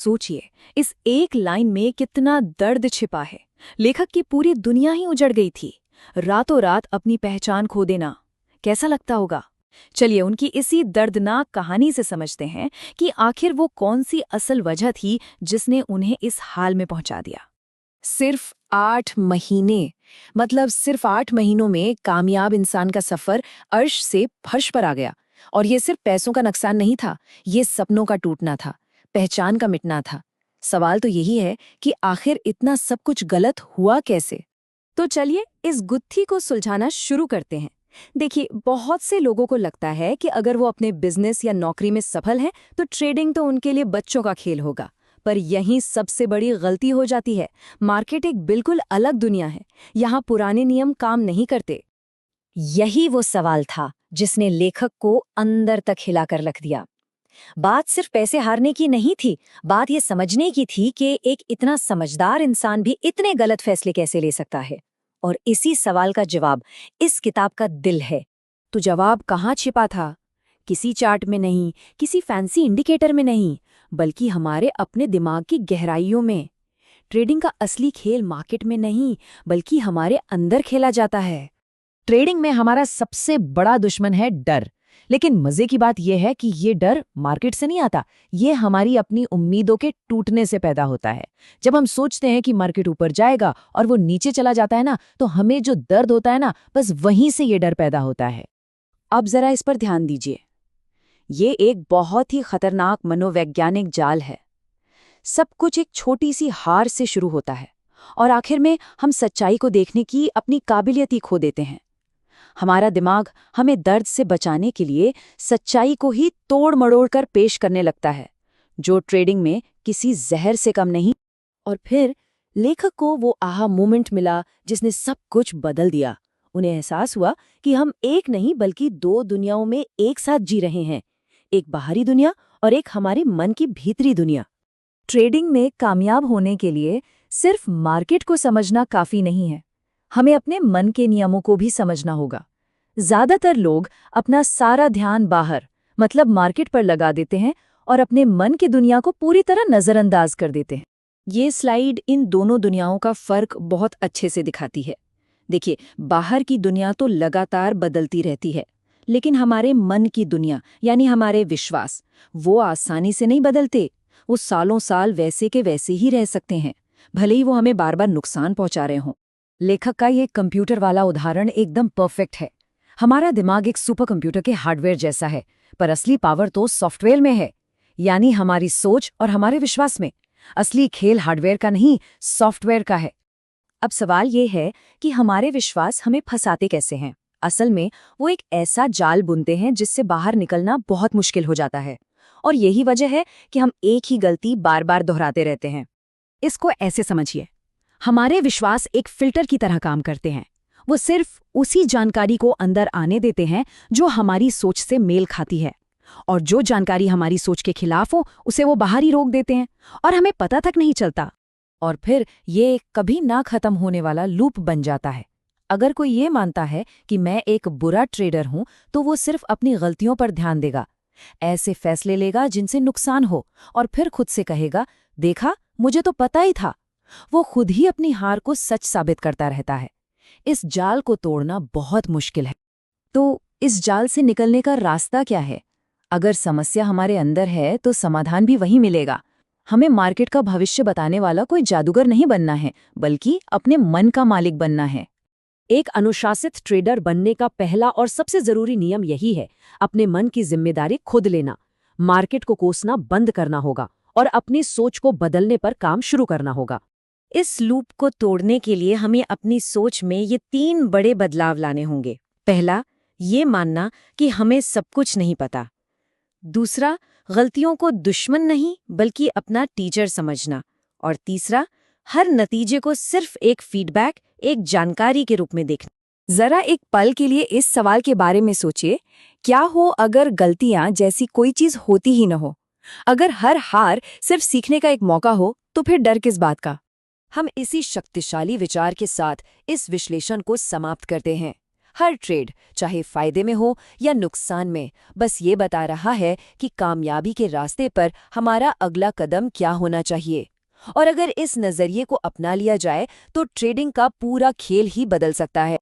सोचिए, इस एक लाइन में कितना दर्द छिपा है। लेखक की पूरी दुनिया ही उजड़ गई थी। रातों रात अपनी पहचान खो देना, कैसा लगता होगा? चलिए उनकी इसी दर्दनाक कहानी से समझते हैं कि आखिर वो कौन सी असल वजह थी जिसने उन्हें इस हाल में पहुंचा दिया। सिर्फ 8 महीने, मतलब सिर्फ 8 महीनों में कामयाब इंसान का सफर अर्श से फर्श पर आ गया। और ये सिर्फ पैसों का नुकसान नहीं था, ये सपनों का टूटना था, पहचान का मिटना था। सवाल तो यही है कि आखिर इतना सब कुछ गलत हुआ कैसे। तो चलिए इस गुत्थी को सुलझाना शुरू करते हैं। देखिए, बहुत से लोगों को लगता है कि अगर वो अपने बिजनेस या नौकरी में सफल हैं तो ट्रेडिंग तो उनके लिए बच्चों का खेल होगा। पर यहीं सबसे बड़ी गलती हो जाती है। मार्केट एक बिल्कुल अलग दुनिया है। यहाँ पुराने नियम काम नहीं करते। यही वो सवाल था जिसने लेखक को अंदर तक हिलाकर रख दिया। बात सिर्फ पैसे हारने की नहीं थी, बात ये समझने की थी कि एक इतना समझदार इंसान भी इतने गलत फैसले कैसे ले सकता है। और इसी सवाल का जवाब इस किताब का दिल है। तो जवाब कहाँ छिपा था? किसी चार्ट में नहीं, किसी फैंसी इंडिकेटर में नहीं, बल्कि हमारे अपने दिमाग की गहराइयों में। ट्रेडिंग का असली खेल मार्केट में नहीं, बल्कि हमारे अंदर खेला जाता है। ट्रेडिंग में हमारा सबसे बड़ा दुश्मन है डर। लेकिन मजे की बात यह है कि ये डर मार्केट से नहीं आता, ये हमारी अपनी उम्मीदों के टूटने से पैदा होता है। जब हम सोचते हैं कि मार्केट ऊपर जाएगा और वो नीचे चला जाता है ना, तो हमें जो दर्द होता है ना, बस वहीं से ये डर पैदा होता है। अब जरा इस पर ध्यान दीजिए। ये एक बहुत ही खतरनाक मनोवैज्ञानिक जाल है। सब कुछ एक छोटी सी हार से शुरू होता है और आखिर में हम सच्चाई को देखने की अपनी काबिलियत ही खो देते हैं। हमारा दिमाग हमें दर्द से बचाने के लिए सच्चाई को ही तोड़ मड़ोड़ कर पेश करने लगता है, जो ट्रेडिंग में किसी जहर से कम नहीं। और फिर लेखक को वो आहा मोमेंट मिला जिसने सब कुछ बदल दिया। उन्हें एहसास हुआ कि हम एक नहीं बल्कि दो दुनियाओं में एक साथ जी रहे हैं, एक बाहरी दुनिया और एक हमारे मन की भीतरी दुनिया। ट्रेडिंग में कामयाब होने के लिए सिर्फ मार्केट को समझना काफी नहीं है, हमें अपने मन के नियमों को भी समझना होगा। ज्यादातर लोग अपना सारा ध्यान बाहर, मतलब मार्केट पर लगा देते हैं और अपने मन की दुनिया को पूरी तरह नजरअंदाज कर देते हैं। ये स्लाइड इन दोनों दुनियाओं का फर्क बहुत अच्छे से दिखाती है। देखिए, बाहर की दुनिया तो लगातार बदलती रहती है, लेकिन हमारे मन की दुनिया यानी हमारे विश्वास, वो आसानी से नहीं बदलते। वो सालों साल वैसे के वैसे ही रह सकते हैं, भले ही वो हमें बार बार नुकसान पहुंचा रहे हों। लेखक का ये कंप्यूटर वाला उदाहरण एकदम परफेक्ट है। हमारा दिमाग एक सुपर कंप्यूटर के हार्डवेयर जैसा है, पर असली पावर तो सॉफ्टवेयर में है, यानी हमारी सोच और हमारे विश्वास में। असली खेल हार्डवेयर का नहीं, सॉफ्टवेयर का है। अब सवाल ये है कि हमारे विश्वास हमें फंसाते कैसे हैं। असल में वो एक ऐसा जाल बुनते हैं जिससे बाहर निकलना बहुत मुश्किल हो जाता है। और यही वजह है कि हम एक ही गलती बार बार दोहराते रहते हैं। इसको ऐसे समझिए, हमारे विश्वास एक फिल्टर की तरह काम करते हैं। वो सिर्फ उसी जानकारी को अंदर आने देते हैं जो हमारी सोच से मेल खाती है, और जो जानकारी हमारी सोच के खिलाफ हो उसे वो बाहर ही रोक देते हैं और हमें पता तक नहीं चलता। और फिर ये कभी ना खत्म होने वाला लूप बन जाता है। अगर कोई ये मानता है कि मैं एक बुरा ट्रेडर हूं, तो वो सिर्फ अपनी गलतियों पर ध्यान देगा, ऐसे फैसले लेगा जिनसे नुकसान हो, और फिर खुद से कहेगा, देखा, मुझे तो पता ही था। वो खुद ही अपनी हार को सच साबित करता रहता है। इस जाल को तोड़ना बहुत मुश्किल है। तो इस जाल से निकलने का रास्ता क्या है? अगर समस्या हमारे अंदर है तो समाधान भी वहीं मिलेगा। हमें मार्केट का भविष्य बताने वाला कोई जादूगर नहीं बनना है, बल्कि अपने मन का मालिक बनना है। एक अनुशासित ट्रेडर बनने का पहला और सबसे जरूरी नियम यही है, अपने मन की जिम्मेदारी खुद लेना। मार्केट को कोसना बंद करना होगा और अपनी सोच को बदलने पर काम शुरू करना होगा। इस लूप को तोड़ने के लिए हमें अपनी सोच में ये 3 बड़े बदलाव लाने होंगे। पहला, ये मानना कि हमें सब कुछ नहीं पता। दूसरा, गलतियों को दुश्मन नहीं बल्कि अपना टीचर समझना। और तीसरा, हर नतीजे को सिर्फ एक फीडबैक, एक जानकारी के रूप में देखना। जरा एक पल के लिए इस सवाल के बारे में सोचिए, क्या हो अगर गलतियां जैसी कोई चीज होती ही न हो? अगर हर हार सिर्फ सीखने का एक मौका हो, तो फिर डर किस बात का? हम इसी शक्तिशाली विचार के साथ इस विश्लेषण को समाप्त करते हैं। हर ट्रेड, चाहे फायदे में हो या नुकसान में, बस ये बता रहा है कि कामयाबी के रास्ते पर हमारा अगला कदम क्या होना चाहिए। और अगर इस नज़रिए को अपना लिया जाए तो ट्रेडिंग का पूरा खेल ही बदल सकता है।